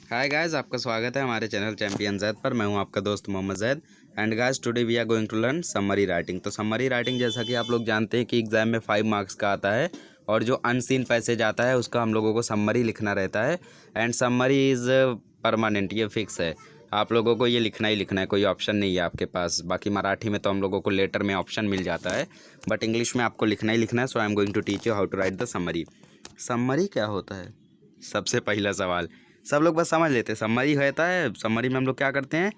Hi guys, आपका स्वागत है हमारे चैनल चैंपियन जैद पर। मैं हूं आपका दोस्त Mohammed Zaid and guys today we are going to learn summary writing. तो समरी राइटिंग जैसा कि आप लोग जानते हैं कि एग्ज़ाम में 5 मार्क्स का आता है और जो अनसीन पैसेज आता है उसका हम लोगों को समरी लिखना रहता है। एंड समरी इज़ परमानेंट, ये फिक्स है, आप लोगों को ये लिखना ही लिखना है, कोई ऑप्शन नहीं है आपके पास। बाकी मराठी में तो हम लोगों को लेटर में ऑप्शन मिल जाता है, बट इंग्लिश में आपको लिखना ही लिखना है। So I am going to teach you how to write the summary. Summary क्या होता है? सबसे पहला सवाल सब लोग बस समझ लेते हैं, समरी रहता है। समरी में हम लोग क्या करते हैं,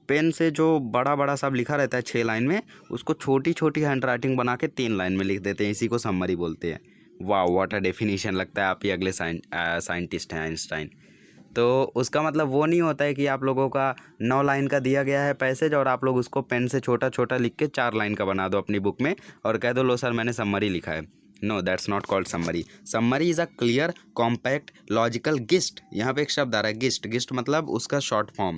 पेन से जो बड़ा बड़ा सब लिखा रहता है 6 लाइन में, उसको छोटी छोटी हैंड राइटिंग बना के 3 लाइन में लिख देते हैं। इसी को समरी बोलते हैं। वाह, व्हाट अ डेफिनेशन! लगता है आप ही अगले साइंटिस्ट हैं, आइंस्टाइन। तो उसका मतलब वो नहीं होता है कि आप लोगों का 9 लाइन का दिया गया है पैसेज और आप लोग उसको पेन से छोटा छोटा लिख के 4 लाइन का बना दो अपनी बुक में और कह दो लो सर मैंने समरी लिखा है। No, that's not called summary. Summary is a clear compact logical gist. यहाँ पे एक शब्द आ रहा है गिस्ट। गिस्ट मतलब उसका शॉर्ट फॉर्म।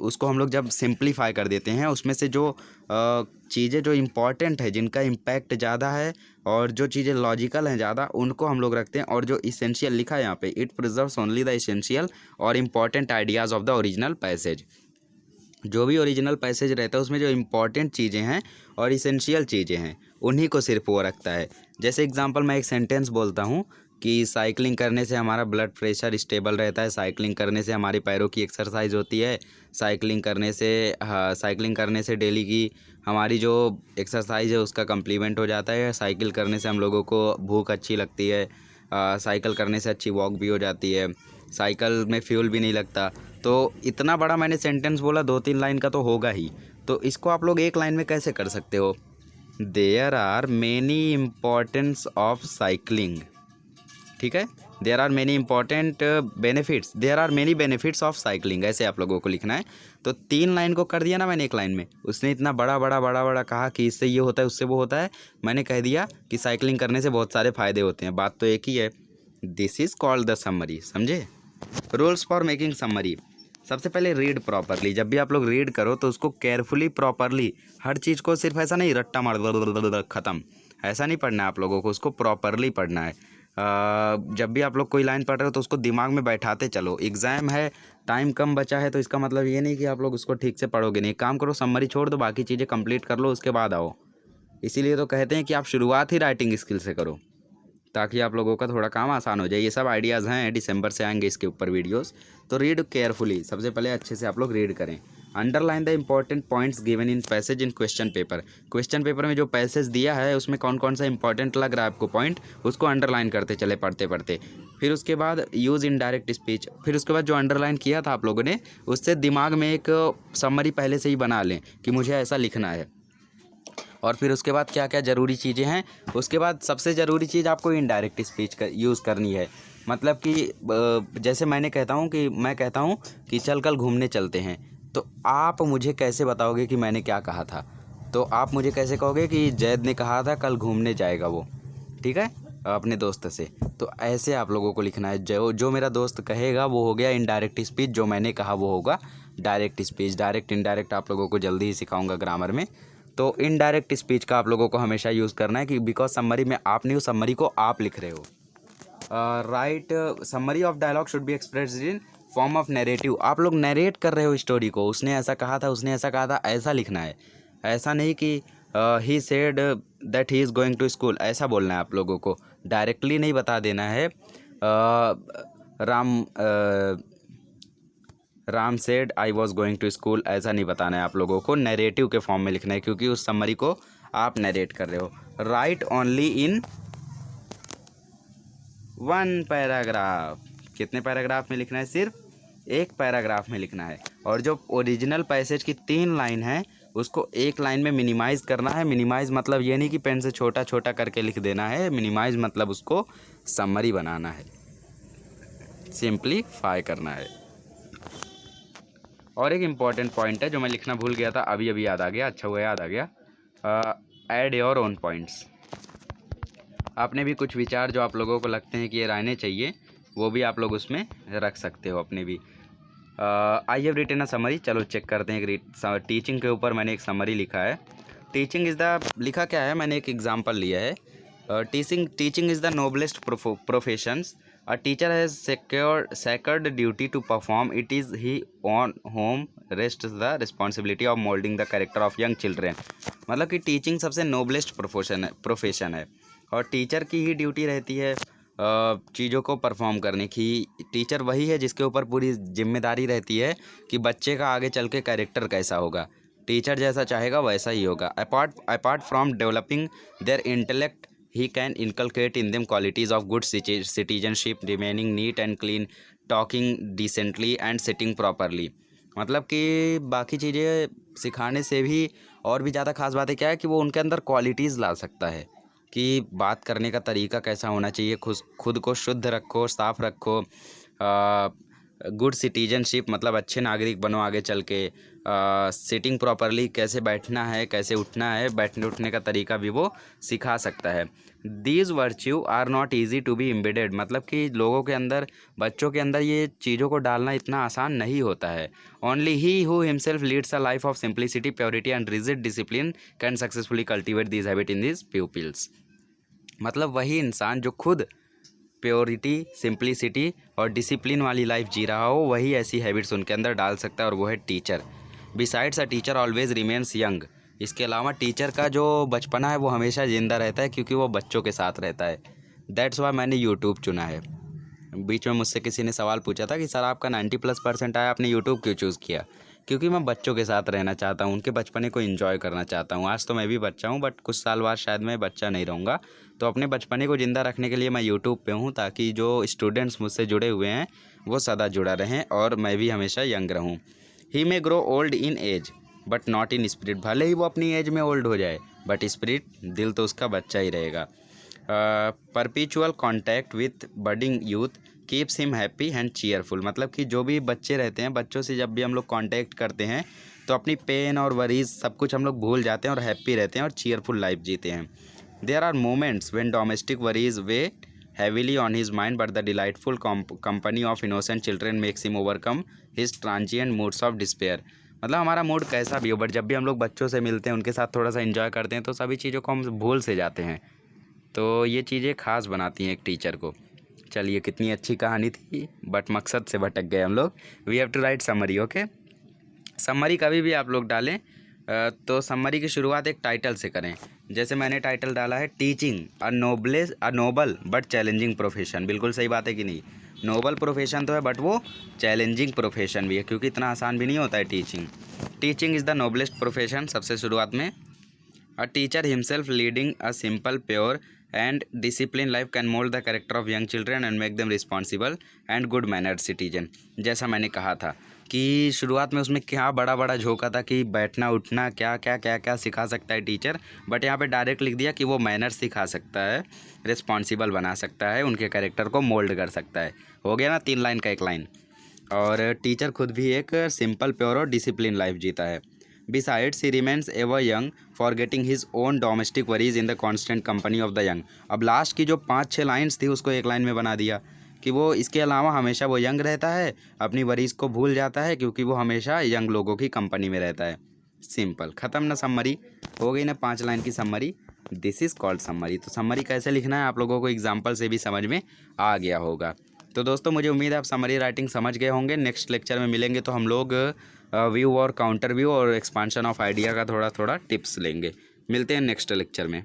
उसको हम लोग जब सिंप्लीफाई कर देते हैं, उसमें से जो चीज़ें जो इम्पॉर्टेंट है, जिनका इम्पैक्ट ज़्यादा है और जो चीज़ें लॉजिकल हैं ज़्यादा, उनको हम लोग रखते हैं। और जो इसेंशियल लिखा है यहाँ पे, it preserves only the essential और important ideas of the original passage. जो भी ओरिजिनल पैसेज रहता है उसमें जो इम्पॉर्टेंट चीज़ें हैं और इसेंशियल चीज़ें हैं, उन्हीं को सिर्फ वो रखता है। जैसे एग्जांपल मैं एक सेंटेंस बोलता हूँ कि साइकिलिंग करने से हमारा ब्लड प्रेशर स्टेबल रहता है, साइकिलिंग करने से हमारी पैरों की एक्सरसाइज होती है, साइकिलिंग करने से डेली की हमारी जो एक्सरसाइज है उसका कम्प्लीमेंट हो जाता है, साइकिल करने से हम लोगों को भूख अच्छी लगती है, साइकिल करने से अच्छी वॉक भी हो जाती है, साइकिल में फ्यूल भी नहीं लगता। तो इतना बड़ा मैंने सेंटेंस बोला, 2-3 लाइन का तो होगा ही। तो इसको आप लोग एक लाइन में कैसे कर सकते हो? There are many importance of cycling. ठीक है, there are many important benefits, there are many benefits of cycling, ऐसे आप लोगों को लिखना है। तो 3 लाइन को कर दिया ना मैंने एक लाइन में। उसने इतना बड़ा बड़ा बड़ा बड़ा कहा कि इससे ये होता है, उससे वो होता है। मैंने कह दिया कि साइकिलिंग करने से बहुत सारे फ़ायदे होते हैं, बात तो एक ही है। This is called the summary. समझे? Rules for making summary. सबसे पहले रीड प्रॉपरली। जब भी आप लोग रीड करो तो उसको केयरफुली प्रॉपरली, हर चीज़ को सिर्फ ऐसा नहीं रट्टा मार ख़त्म, ऐसा नहीं पढ़ना है आप लोगों को, उसको प्रॉपरली पढ़ना है। जब भी आप लोग कोई लाइन पढ़ रहे हो तो उसको दिमाग में बैठाते चलो। एग्ज़ाम है, टाइम कम बचा है, तो इसका मतलब ये नहीं कि आप लोग उसको ठीक से पढ़ोगे नहीं। काम करो, समरी छोड़ दो, बाकी चीज़ें कंप्लीट कर लो, उसके बाद आओ। इसीलिए तो कहते हैं कि आप शुरुआत ही राइटिंग स्किल से करो, ताकि आप लोगों का थोड़ा काम आसान हो जाए। ये सब आइडियाज़ हैं, दिसंबर से आएंगे इसके ऊपर वीडियोस। तो रीड केयरफुली, सबसे पहले अच्छे से आप लोग रीड करें। Underline the important points given in passage in question paper. Question paper में जो पैसेज दिया है उसमें कौन कौन सा इंपॉर्टेंट लग रहा है आपको पॉइंट, उसको अंडरलाइन करते चले पढ़ते पढ़ते। फिर उसके बाद यूज़ इन डायरेक्ट स्पीच। फिर उसके बाद जो अंडरलाइन किया था आप लोगों ने, उससे दिमाग में एक समरी पहले से ही बना लें कि मुझे ऐसा लिखना है। और फिर उसके बाद क्या क्या ज़रूरी चीज़ें हैं, उसके बाद सबसे ज़रूरी चीज़ आपको इनडायरेक्ट स्पीच का यूज़ करनी है। मतलब कि जैसे मैं कहता हूँ कि चल कल घूमने चलते हैं, तो आप मुझे कैसे बताओगे कि मैंने क्या कहा था? तो आप मुझे कैसे कहोगे कि जैद ने कहा था कल घूमने जाएगा वो, ठीक है, अपने दोस्त से। तो ऐसे आप लोगों को लिखना है, जो जो मेरा दोस्त कहेगा वो हो गया इनडायरेक्ट स्पीच, जो मैंने कहा वो होगा डायरेक्ट स्पीच। डायरेक्ट इनडायरेक्ट आप लोगों को जल्दी ही सिखाऊंगा ग्रामर में। तो इनडायरेक्ट स्पीच का आप लोगों को हमेशा यूज़ करना है, कि बिकॉज समरी में आप नहीं हो, समरी को आप लिख रहे हो। Right, summary of dialogue should be expressed in form of narrative. आप लोग नरेट कर रहे हो स्टोरी को, उसने ऐसा कहा था, उसने ऐसा कहा था, ऐसा लिखना है। ऐसा नहीं कि he said that he is going to school, ऐसा बोलना है आप लोगों को। डायरेक्टली नहीं बता देना है Ram said I was going to school, ऐसा नहीं बताना है आप लोगों को। नैरेटिव के फॉर्म में लिखना है, क्योंकि उस समरी को आप नरेट कर रहे हो। Right only in 1 paragraph. कितने पैराग्राफ में लिखना है? सिर्फ 1 पैराग्राफ में लिखना है। और जो ओरिजिनल पैसेज की 3 लाइन है उसको 1 लाइन में मिनिमाइज़ करना है। मिनिमाइज़ मतलब ये नहीं कि पेन से छोटा छोटा करके लिख देना है, मिनिमाइज़ मतलब उसको समरी बनाना है, सिंप्लीफाई करना है। और एक इम्पॉर्टेंट पॉइंट है जो मैं लिखना भूल गया था, अभी अभी याद आ गया, अच्छा हुआ याद आ गया। Add your own points. आपने भी कुछ विचार जो आप लोगों को लगते हैं कि ये रहने चाहिए, वो भी आप लोग उसमें रख सकते हो अपने भी। I have written a summary. चलो चेक करते हैं। टीचिंग के ऊपर मैंने एक समरी लिखा है। टीचिंग इज़ द, लिखा क्या है, मैंने एक एग्जाम्पल लिया है। Teaching is the noblest professions A teacher has sacred duty to perform. It is he on whom rests the responsibility of molding the character of young children. मतलब कि teaching सबसे नोबलेस्ट प्रोफेशन है और teacher की ही duty रहती है चीज़ों को परफॉर्म करने की। टीचर वही है जिसके ऊपर पूरी जिम्मेदारी रहती है कि बच्चे का आगे चल के कैरेक्टर कैसा होगा। टीचर जैसा चाहेगा वैसा ही होगा। Apart from developing there intellect, he can inculcate in them qualities of good citizenship, remaining neat and clean, talking decently and sitting properly। मतलब कि बाकी चीज़ें सिखाने से भी और भी ज़्यादा खास बात है क्या है कि वो उनके अंदर क्वालिटीज़ ला सकता है कि बात करने का तरीका कैसा होना चाहिए, खुद को शुद्ध रखो, साफ रखो, गुड सिटीजनशिप मतलब अच्छे नागरिक बनो आगे चल के, सिटिंग प्रॉपरली कैसे बैठना है, कैसे उठना है, बैठने उठने का तरीका भी वो सिखा सकता है। These virtue are not easy to be embedded, मतलब कि लोगों के अंदर, बच्चों के अंदर ये चीज़ों को डालना इतना आसान नहीं होता है। Only he who himself leads a life of simplicity, purity and rigid discipline can successfully cultivate these habit in this pupils. मतलब वही इंसान जो खुद प्योरिटी, सिंप्लिसिटी और डिसिप्लिन वाली लाइफ जी रहा हो, वही ऐसी हैबिट्स उनके अंदर डाल सकता है और वो है teacher. Besides a teacher always remains young, इसके अलावा टीचर का जो बचपना है वो हमेशा ज़िंदा रहता है क्योंकि वो बच्चों के साथ रहता है। दैट्स वाई मैंने यूट्यूब चुना है। बीच में मुझसे किसी ने सवाल पूछा था कि सर आपका 90+ आया, आपने यूट्यूब क्यों चूज़ किया? क्योंकि मैं बच्चों के साथ रहना चाहता हूँ, उनके बचपने को एंजॉय करना चाहता हूँ। आज तो मैं भी बच्चा हूँ बट कुछ साल बाद शायद मैं बच्चा नहीं रहूँगा, तो अपने बचपने को ज़िंदा रखने के लिए मैं यूट्यूब पे हूँ ताकि जो स्टूडेंट्स मुझसे जुड़े हुए हैं वो सदा जुड़ा रहें और मैं भी हमेशा यंग रहूँ। He may grow old in age but not in spirit, भले ही वो अपनी एज में ओल्ड हो जाए बट स्पिरिट, दिल तो उसका बच्चा ही रहेगा। परपीचुअल contact with budding youth keeps him happy and cheerful, मतलब कि जो भी बच्चे रहते हैं, बच्चों से जब भी हम लोग कांटेक्ट करते हैं तो अपनी पेन और वरीज सब कुछ हम लोग भूल जाते हैं और हैप्पी रहते हैं और चीयरफुल लाइफ जीते हैं। There are moments when domestic worries weigh heavily on his mind but the delightful company of innocent children makes him overcome his transient moods of despair. मतलब हमारा मूड कैसा भी हो बट जब भी हम लोग बच्चों से मिलते हैं, उनके साथ थोड़ा सा एंजॉय करते हैं तो सभी चीज़ों को हम भूल से जाते हैं। तो ये चीज़ें खास बनाती हैं एक टीचर को। चलिए, कितनी अच्छी कहानी थी बट मकसद से भटक गए हम लोग। We have to write summary. Okay, summary कभी भी आप लोग डालें तो समरी की शुरुआत एक टाइटल से करें। जैसे मैंने टाइटल डाला है teaching a Nobel but challenging profession. बिल्कुल सही बात है कि नहीं? नोबल प्रोफेशन तो है बट वो चैलेंजिंग प्रोफेशन भी है क्योंकि इतना आसान भी नहीं होता है teaching. Teaching is the noblest profession, सबसे शुरुआत में। A teacher himself leading a simple, pure and disciplined life can mold the character of young children and make them responsible and good mannered citizen। जैसा मैंने कहा था कि शुरुआत में उसमें क्या बड़ा बड़ा झोंका था कि बैठना उठना क्या क्या क्या क्या सिखा सकता है टीचर, बट यहाँ पे डायरेक्ट लिख दिया कि वो मैनर्स सिखा सकता है, रिस्पॉन्सिबल बना सकता है, उनके कैरेक्टर को मोल्ड कर सकता है। हो गया ना, 3 लाइन का 1 लाइन। और टीचर खुद भी एक सिंपल, प्योर और डिसिप्लिन लाइफ जीता है। Besides, he remains ever young, forgetting his own domestic worries in the constant company of the young। अब लास्ट की जो 5-6 लाइन्स थी उसको 1 लाइन में बना दिया कि वो इसके अलावा हमेशा वो यंग रहता है, अपनी वरीज को भूल जाता है क्योंकि वो हमेशा यंग लोगों की कंपनी में रहता है। सिंपल, ख़त्म ना। समरी हो गई ना, 5 लाइन की summary. This is called summary. तो समरी कैसे लिखना है आप लोगों को एग्जाम्पल से भी समझ में आ गया होगा। तो दोस्तों, मुझे उम्मीद है आप समरी राइटिंग समझ गए होंगे। नेक्स्ट लेक्चर में मिलेंगे तो हम लोग व्यू और काउंटर व्यू और एक्सपांशन ऑफ आइडिया का थोड़ा थोड़ा टिप्स लेंगे। मिलते हैं नेक्स्ट लेक्चर में।